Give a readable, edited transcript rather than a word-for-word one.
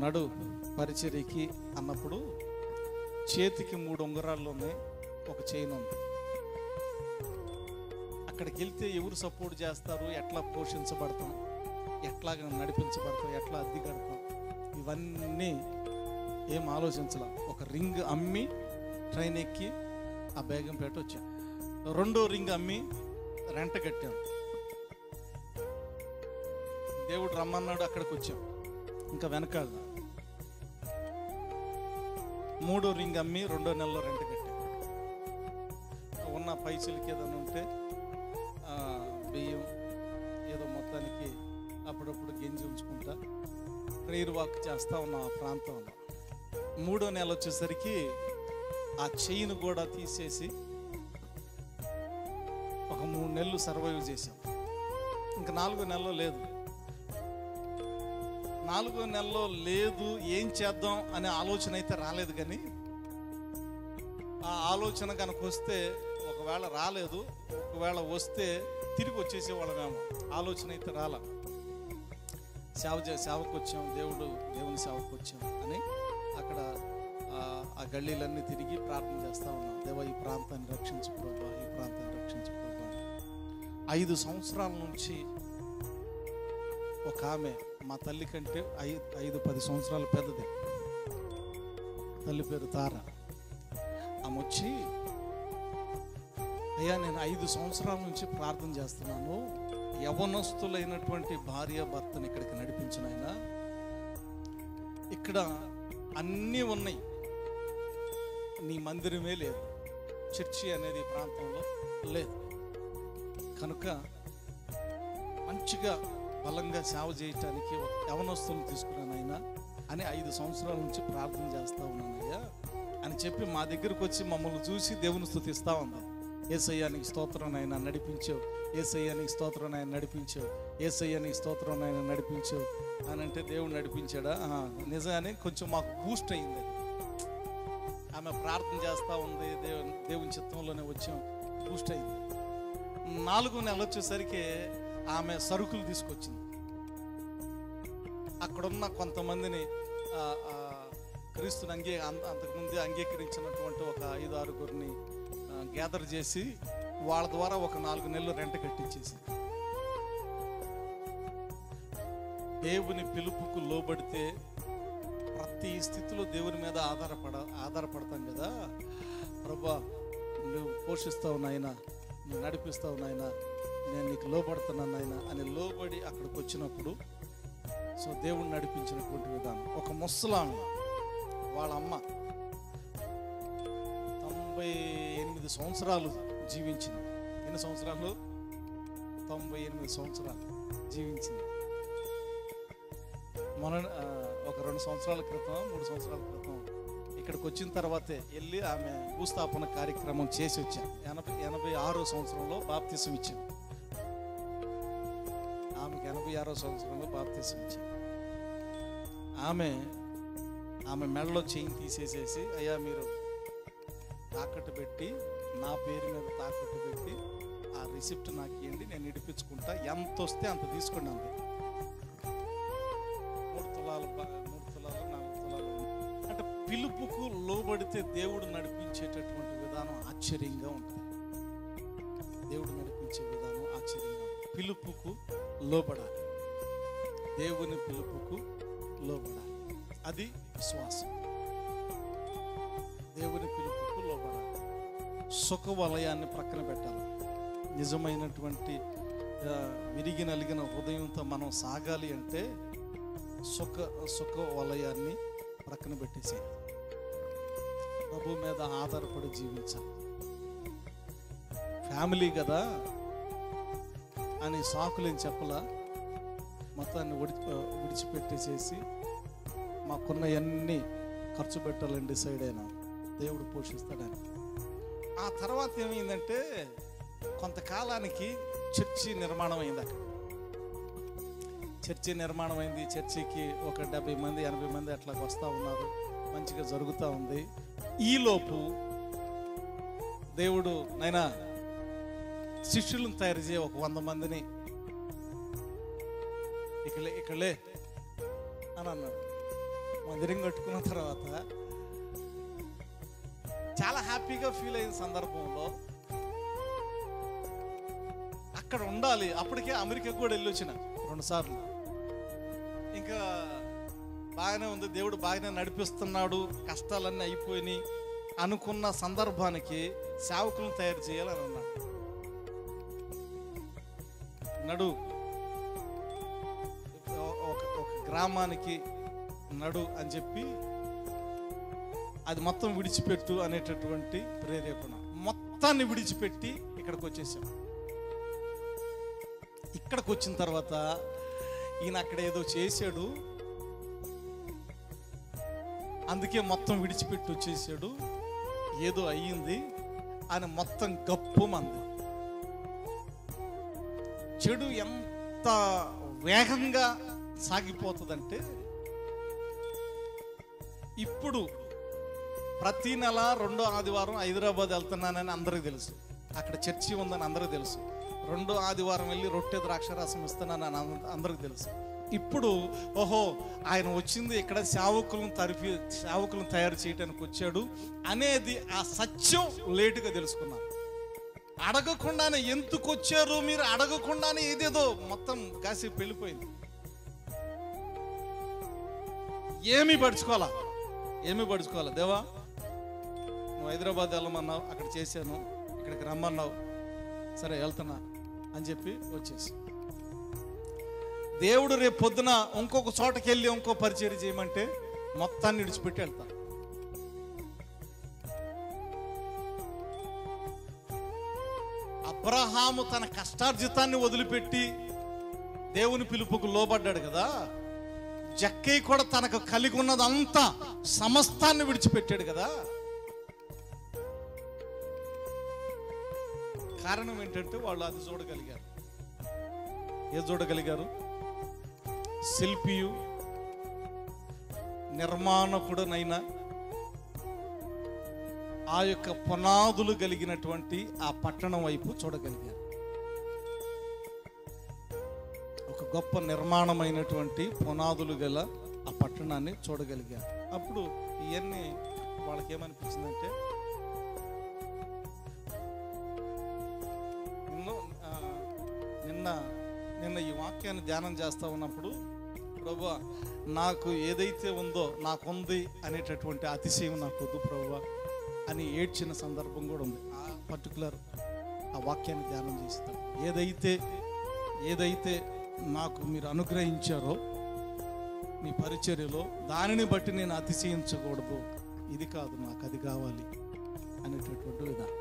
నడు పరిచర్యకి అన్నప్పుడు చేతికి 3 ఉంగరాలు ఉన్నాయి, ఒక చైన్ ఉంది. అక్కడికి వెళ్తే ఎవరు సపోర్ట్ చేస్తారు, ఎట్లా పోషించబడతాం, ఎట్లా నడిపించబడతాం, ఎట్లా అద్దె కడతాం, ఇవన్నీ ఏం ఆలోచించాల. ఒక రింగ్ అమ్మి ట్రైన్ ఎక్కి ఆ బేగంపేట వచ్చాం. 2వ రింగ్ అమ్మి రెంట కట్టాం. దేవుడు రమ్మన్నాడు, అక్కడికి వచ్చాం. ఇంకా వెనకాల 3వ రింగ్ అమ్మి 2వ నెలలో రెంట కట్టాం. ఉన్న పైసలకి ఏదైనా ఉంటే బియ్యం ఏదో మొత్తానికి అప్పుడప్పుడు గింజి ఉంచుకుంటా ప్రేయర్ వాక్ చేస్తా ఉన్న ఆ ప్రాంతంలో 3వ నెల వచ్చేసరికి ఆ చైన్ కూడా తీసేసి ఒక 3 నెలలు సర్వైవ్ చేసాం. ఇంకా 4వ నెలలో లేదు. 4వ నెలలో లేదు, ఏం చేద్దాం అనే ఆలోచన అయితే రాలేదు. కానీ ఆ ఆలోచన కనుక వస్తే, ఒకవేళ రాలేదు, ఒకవేళ వస్తే తిరిగి వచ్చేసేవాళ్ళమేమో, ఆలోచన అయితే రాల. సేవకు వచ్చాం, దేవుని సేవకు వచ్చాం అని అక్కడ ఆ గల్లీలన్నీ తిరిగి ప్రార్థన చేస్తూ ఉన్నాం. దేవా, ఈ ప్రాంతాన్ని రక్షించు ప్రభా, ఈ ప్రాంతాన్ని రక్షించు ప్రభా. 5 సంవత్సరాల నుంచి ఒక ఆమె మా తల్లి కంటే 5-10 సంవత్సరాలు పెద్దది. తల్లి పేరు తార. ఆమె వచ్చి, అయ్యా నేను 5 సంవత్సరాల నుంచి ప్రార్థన చేస్తున్నాను, యవనస్తులైనటువంటి భార్య భర్తను ఇక్కడికి నడిపించిన ఆయన. ఇక్కడ అన్నీ ఉన్నాయి, నీ మందిరమే లేదు, చర్చి అనేది ఈ ప్రాంతంలో లేదు. కనుక మంచిగా బలంగా సేవ చేయటానికి యవనస్తులను తీసుకున్నాను ఆయన అని 5 సంవత్సరాల నుంచి ప్రార్థన చేస్తూ ఉన్నానయ్యా అని చెప్పి మా దగ్గరకు వచ్చి మమ్మల్ని చూసి దేవుని స్తుతిస్తూ ఉంది. యేసయ్యా నీకు స్తోత్రం ఆయన నడిపించావు, యేసయ్యా నీకు స్తోత్రం ఆయన నడిపించావు, యేసయ్యా నీకు స్తోత్రం ఆయన నడిపించావు అని అంటే దేవుడు నడిపించాడా? నిజంగానే కొంచెం మాకు బూస్ట్ అయింది. ఆమె ప్రార్థన చేస్తూ ఉంది, దేవుని చిత్తంలోనే వచ్చాం, బూస్ట్ అయింది. 4వ నెల వచ్చేసరికి ఆమె సరుకులు తీసుకొచ్చింది. అక్కడున్న కొంతమందిని క్రీస్తుని అంతకుముందే అంగీకరించినటువంటి ఒక 5-6 గ్యాదర్ చేసి వాళ్ళ ద్వారా ఒక 4 నెలలు రెంట కట్టించేసి, దేవుని పిలుపుకు లోబడితే ప్రతి స్థితిలో దేవుని మీద ఆధారపడతాం కదా. ప్రభా, నువ్వు పోషిస్తావు నాయన, నువ్వు నడిపిస్తావు నాయన, నేను నీకు లోబడుతున్నాను నాయన అని లోబడి అక్కడికి వచ్చినప్పుడు సో దేవుడు నడిపించినటువంటి విధానం. ఒక ముసలామె వాళ్ళ అమ్మ 98 సంవత్సరాలు జీవించింది. ఎన్ని సంవత్సరాలు? 98 సంవత్సరాలు జీవించింది. ఒక 2 సంవత్సరాల క్రితం 3 సంవత్సరాల క్రితం ఇక్కడికి వచ్చిన తర్వాతే వెళ్ళి ఆమె భూస్థాపన కార్యక్రమం చేసి వచ్చాను. 86వ సంవత్సరంలో బాప్తిసం ఇచ్చాను. ఆమెకి 86వ సంవత్సరంలో బాప్తిసం ఇచ్చాను. ఆమె మెడలో చైన్ తీసేసేసి, అయ్యా మీరు తాకట్టు పెట్టి, నా పేరు మీద తాకట్టు పెట్టి ఆ రిసిప్ట్ నాకు ఇవ్వండి, నేను ఇడిపించుకుంటా, ఎంత వస్తే అంత తీసుకోండి అంతే. 3 తులాలు 4 తులాలు అంటే పిలుపుకు లోబడితే దేవుడు నడిపించేటటువంటి విధానం ఆశ్చర్యంగా ఉంటుంది. దేవుడు నడిపించే విధానం ఆశ్చర్యంగా ఉంటుంది. పిలుపుకు లోబడాలి, దేవుని పిలుపుకు లోబడాలి. అది విశ్వాసం. దేవుని పిలుపుకు లోబడాలి. సుఖ వలయాన్ని ప్రక్కన పెట్టాలి. నిజమైనటువంటి విరిగి నలిగిన హృదయంతో మనం సాగాలి అంటే సుఖ వలయాన్ని ప్రక్కన పెట్టేసేయాలి. ప్రభు మీద ఆధారపడి జీవించాలి. ఫ్యామిలీ కదా అని సాకులేని చెప్పలా, మొత్తాన్ని విడిచిపెట్టేసేసి మాకున్నవన్నీ ఖర్చు పెట్టాలని డిసైడ్ అయినా దేవుడు పోషిస్తాడని. ఆ తర్వాత ఏమైందంటే కొంతకాలానికి చర్చి నిర్మాణం అయింది. అక్కడ చర్చి నిర్మాణం అయింది. చర్చికి ఒక 70 మంది 80 మంది అట్లా వస్తూ ఉన్నారు. మంచిగా జరుగుతూ ఉంది. ఈలోపు దేవుడు నైనా శిష్యులను తయారు చేయ ఒక 100 మందిని ఇక్కడే అని అన్నాడు. మందిరం కట్టుకున్న తర్వాత చాలా హ్యాపీగా ఫీల్ అయిన సందర్భంలో అక్కడ ఉండాలి. అప్పటికే అమెరికా కూడా వెళ్ళొచ్చిన 2 సార్లు. ఇంకా బాగానే ఉంది, దేవుడు బాగానే నడిపిస్తున్నాడు, కష్టాలన్నీ అయిపోయినాయి అనుకున్న సందర్భానికి సేవకులను తయారు చేయాలని అన్నాడు. నడు ఒక గ్రామానికి నడు అని చెప్పి అది మొత్తం విడిచిపెట్టు అనేటటువంటి ప్రేరేపణ. మొత్తాన్ని విడిచిపెట్టి ఇక్కడికి వచ్చేసాం. ఇక్కడికి వచ్చిన తర్వాత ఈయన అక్కడ ఏదో చేశాడు, అందుకే మొత్తం విడిచిపెట్టి వచ్చేసాడు, ఏదో అయ్యింది అని మొత్తం గప్పు మంది. చెడు ఎంత వేగంగా సాగిపోతుందంటే, ఇప్పుడు ప్రతి నెల 2వ ఆదివారం హైదరాబాద్ వెళ్తున్నానని అందరికీ తెలుసు, అక్కడ చర్చి ఉందని అందరికీ తెలుసు, 2వ ఆదివారం వెళ్ళి రొట్టె ద్రాక్షరసం ఇస్తున్నానని అందరికీ తెలుసు. ఇప్పుడు ఓహో ఆయన వచ్చింది ఇక్కడ సేవకులను తయారు చేయడానికి వచ్చాడు అనేది ఆ సత్యం లేటుగా తెలుసుకున్నారు. అడగకుండానే ఎందుకు వచ్చారు మీరు అడగకుండానే ఏదేదో మొత్తం కాసేపు వెళ్ళిపోయింది. ఏమీ పడుచుకోవాలా దేవా, నువ్వు హైదరాబాద్ వెళ్ళమన్నావు, అక్కడ చేశాను, ఇక్కడికి రమ్మన్నావు, సరే వెళ్తున్నా అని చెప్పి వచ్చేసి, దేవుడు రేపు పొద్దున ఇంకొక చోటకి వెళ్ళి ఇంకో పరిచర్య చేయమంటే మొత్తాన్ని విడిచిపెట్టి వెళ్తా. అబ్రహాము తన కష్టార్జితాన్ని వదిలిపెట్టి దేవుని పిలుపుకు లోబడ్డాడు కదా, జక్కయ్య కూడా తనకు కలిగి ఉన్నదంతా సమస్తాన్ని విడిచిపెట్టాడు కదా. కారణం ఏంటంటే వాళ్ళు అది చూడగలిగారు. ఏది చూడగలిగారు? శిల్పియు నిర్మాణకుడునైనా ఆ యొక్క పునాదులు కలిగినటువంటి ఆ పట్టణం వైపు చూడగలిగారు. ఒక గొప్ప నిర్మాణమైనటువంటి పునాదులు గల ఆ పట్టణాన్ని చూడగలిగారు. అప్పుడు ఇవన్నీ వాళ్ళకి ఏమనిపించిందంటే, నిన్న ఈ వాక్యాన్ని ధ్యానం చేస్తూ ఉన్నప్పుడు, ప్రభువా నాకు ఏదైతే ఉందో నాకుంది అనేటటువంటి అతిశయం నాకు వద్దు ప్రభువా అని ఏడ్చిన సందర్భం కూడా ఉంది. ఆ పర్టికులర్ ఆ వాక్యాన్ని ధ్యానం చేస్తాను. ఏదైతే నాకు మీరు అనుగ్రహించారో మీ పరిచర్యలో, దానిని బట్టి నేను అతిశయించకూడదు, ఇది కాదు నాకు అది కావాలి అనేటటువంటి విధానం.